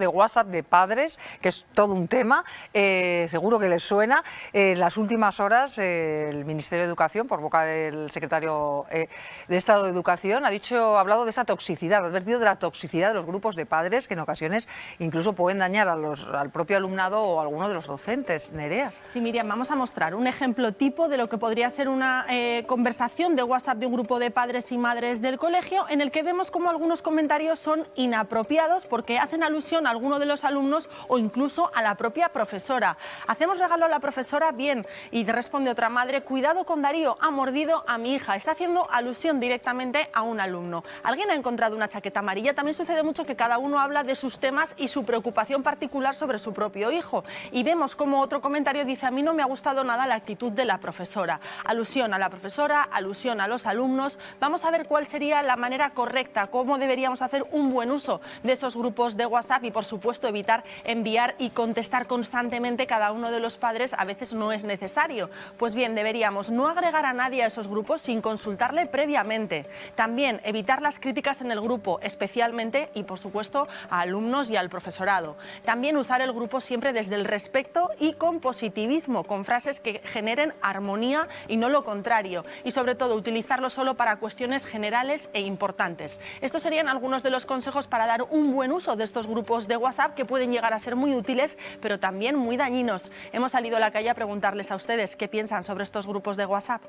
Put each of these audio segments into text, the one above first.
de WhatsApp de padres, que es todo un tema, seguro que les suena. En las últimas horas el Ministerio de Educación, por boca del secretario de Estado de Educación, ha hablado de esa toxicidad, ha advertido de la toxicidad de los grupos de padres que en ocasiones incluso pueden dañar al propio alumnado o a alguno de los docentes. Nerea. Sí, Miriam, vamos a mostrar un ejemplo tipo de lo que podría ser una conversación de WhatsApp de un grupo de padres y madres del colegio, en el que vemos como algunos comentarios son inapropiados porque hacen alusión a alguno de los alumnos o incluso a la propia profesora. ¿Hacemos regalo a la profesora? Bien. Y responde otra madre: cuidado con Darío, ha mordido a mi hija. Está haciendo alusión directamente a un alumno. ¿Alguien ha encontrado una chaqueta amarilla? También sucede mucho que cada uno habla de sus temas y su preocupación particular sobre su propio hijo. Y vemos como otro comentario dice: a mí no me ha gustado nada la actitud de la profesora. Alusión a la profesora, alusión a los alumnos. Vamos a ver cuál sería la manera correcta, cómo deberíamos hacer un buen uso de esos grupos de WhatsApp y, por supuesto, evitar enviar y contestar constantemente cada uno de los padres. A veces no es necesario. Pues bien, deberíamos no agregar a nadie a esos grupos sin consultarle previamente. También evitar las críticas en el grupo, especialmente y, por supuesto, a alumnos y al profesorado. También usar el grupo siempre desde el respeto y con positivismo, con frases que generen armonía y no lo contrario. Y, sobre todo, utilizarlo solo para cuestiones generales e importantes. Estos serían algunos de los consejos para dar un buen uso de estos grupos de WhatsApp, que pueden llegar a ser muy útiles, pero también muy dañinos. Hemos salido a la calle a preguntarles a ustedes qué piensan sobre estos grupos de WhatsApp.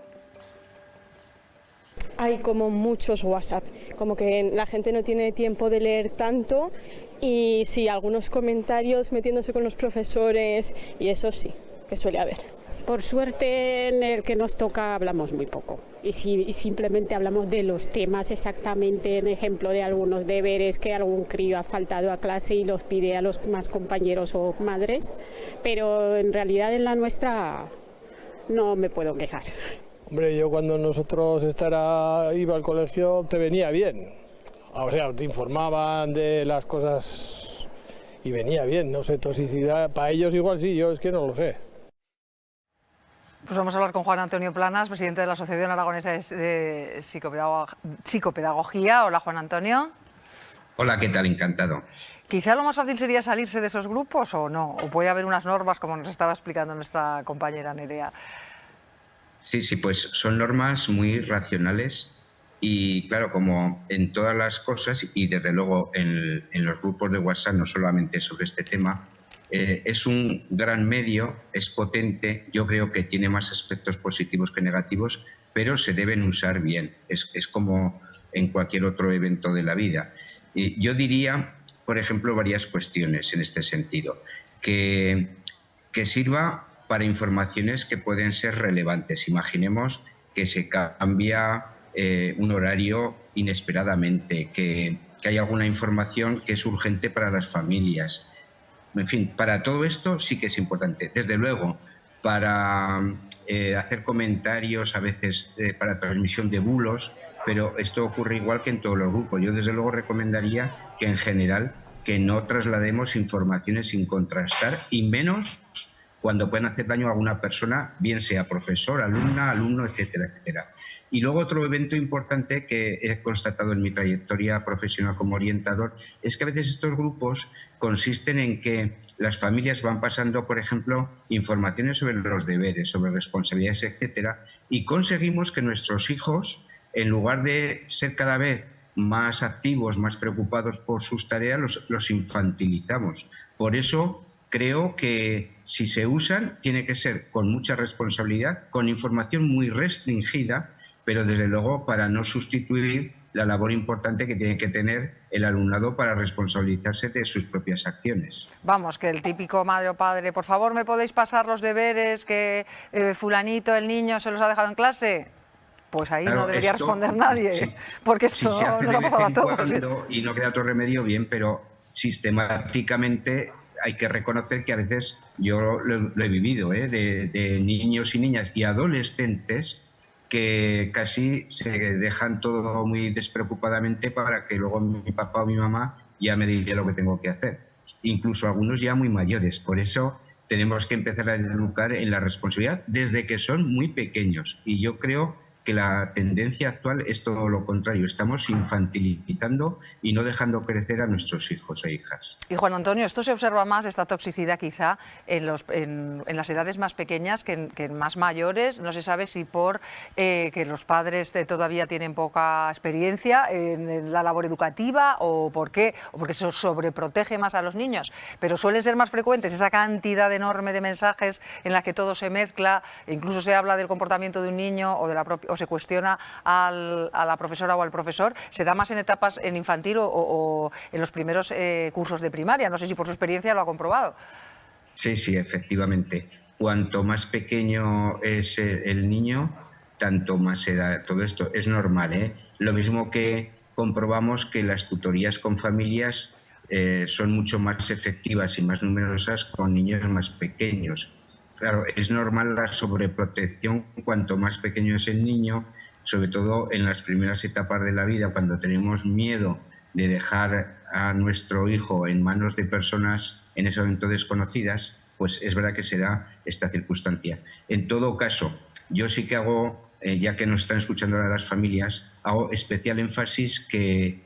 Hay como muchos WhatsApp, como que la gente no tiene tiempo de leer tanto, y sí, algunos comentarios metiéndose con los profesores, y eso sí, que suele haber. Por suerte, en el que nos toca hablamos muy poco y simplemente hablamos de los temas exactamente, en ejemplo de algunos deberes que algún crío ha faltado a clase y los pide a los más compañeros o madres, pero en realidad en la nuestra no me puedo quejar. Hombre, yo cuando nosotros iba al colegio te venía bien, o sea, te informaban de las cosas y venía bien, no sé, toxicidad, para ellos igual sí, yo es que no lo sé. Pues vamos a hablar con Juan Antonio Planas, presidente de la Asociación Aragonesa de Psicopedagogía. Hola, Juan Antonio. Hola, ¿qué tal? Encantado. Quizá lo más fácil sería salirse de esos grupos, ¿o no? ¿O puede haber unas normas, como nos estaba explicando nuestra compañera Nerea? Sí, pues son normas muy racionales y, claro, como en todas las cosas, y desde luego en los grupos de WhatsApp, no solamente sobre este tema, es un gran medio, es potente, yo creo que tiene más aspectos positivos que negativos, pero se deben usar bien, es como en cualquier otro evento de la vida. Y yo diría, por ejemplo, varias cuestiones en este sentido, que sirva para informaciones que pueden ser relevantes. Imaginemos que se cambia un horario inesperadamente, que hay alguna información que es urgente para las familias. En fin, para todo esto sí que es importante. Desde luego, para hacer comentarios, a veces para transmisión de bulos, pero esto ocurre igual que en todos los grupos. Yo desde luego recomendaría que en general que no traslademos informaciones sin contrastar, y menos cuando pueden hacer daño a alguna persona, bien sea profesor, alumna, alumno, etcétera, etcétera. Y luego otro evento importante que he constatado en mi trayectoria profesional como orientador es que a veces estos grupos consisten en que las familias van pasando, por ejemplo, informaciones sobre los deberes, sobre responsabilidades, etcétera, y conseguimos que nuestros hijos, en lugar de ser cada vez más activos, más preocupados por sus tareas, los infantilizamos. Por eso creo que si se usan, tiene que ser con mucha responsabilidad, con información muy restringida, pero desde luego para no sustituir la labor importante que tiene que tener el alumnado para responsabilizarse de sus propias acciones. Vamos, que el típico madre o padre: por favor, ¿me podéis pasar los deberes que fulanito, el niño, se los ha dejado en clase? Pues ahí claro, no debería responder nadie, sí, porque esto si nos ha pasado a todos. Y no queda otro remedio, bien, pero sistemáticamente hay que reconocer que a veces yo lo he vivido, de niños y niñas y adolescentes que casi se dejan todo muy despreocupadamente para que luego mi papá o mi mamá ya me diga lo que tengo que hacer. Incluso algunos ya muy mayores. Por eso tenemos que empezar a educar en la responsabilidad desde que son muy pequeños. Y yo creo que la tendencia actual es todo lo contrario. Estamos infantilizando y no dejando crecer a nuestros hijos e hijas. Y Juan Antonio, esto se observa más, esta toxicidad quizá, en las edades más pequeñas que en más mayores. No se sabe si por que los padres todavía tienen poca experiencia en la labor educativa o por qué, o porque se sobreprotege más a los niños. Pero suelen ser más frecuentes esa cantidad enorme de mensajes en la que todo se mezcla, e incluso se habla del comportamiento de un niño o se cuestiona a la profesora o al profesor. ¿Se da más en etapas en infantil o en los primeros cursos de primaria? No sé si por su experiencia lo ha comprobado. Sí, sí, efectivamente. Cuanto más pequeño es el niño, tanto más se da todo esto. Es normal, ¿eh? Lo mismo que comprobamos que las tutorías con familias son mucho más efectivas y más numerosas con niños más pequeños. Claro, es normal la sobreprotección cuanto más pequeño es el niño, sobre todo en las primeras etapas de la vida, cuando tenemos miedo de dejar a nuestro hijo en manos de personas en ese momento desconocidas, pues es verdad que se da esta circunstancia. En todo caso, yo sí que hago, ya que nos están escuchando ahora las familias, hago especial énfasis que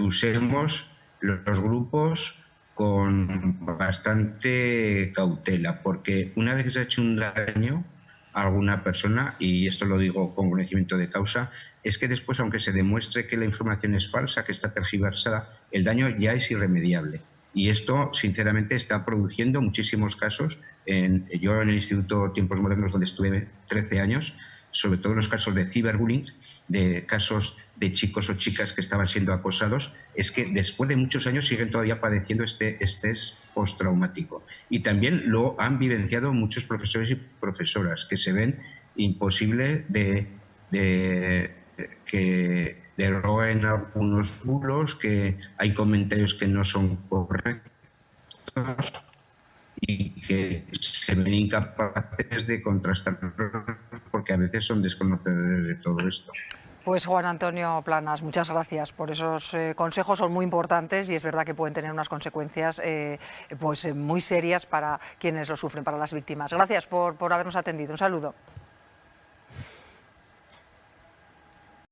usemos los grupos con bastante cautela, porque una vez que se ha hecho un daño a alguna persona, y esto lo digo con conocimiento de causa, es que después, aunque se demuestre que la información es falsa, que está tergiversada, el daño ya es irremediable. Y esto, sinceramente, está produciendo muchísimos casos. Yo en el Instituto Tiempos Modernos, donde estuve 13 años, sobre todo en los casos de ciberbullying, de casos de chicos o chicas que estaban siendo acosados, es que después de muchos años siguen todavía padeciendo este estrés postraumático. Y también lo han vivenciado muchos profesores y profesoras, que se ven imposible que deroguen algunos bulos, que hay comentarios que no son correctos y que se ven incapaces de contrastar porque a veces son desconocedores de todo esto. Pues Juan Antonio Planas, muchas gracias por esos consejos, son muy importantes y es verdad que pueden tener unas consecuencias pues muy serias para quienes lo sufren, para las víctimas. Gracias por habernos atendido. Un saludo.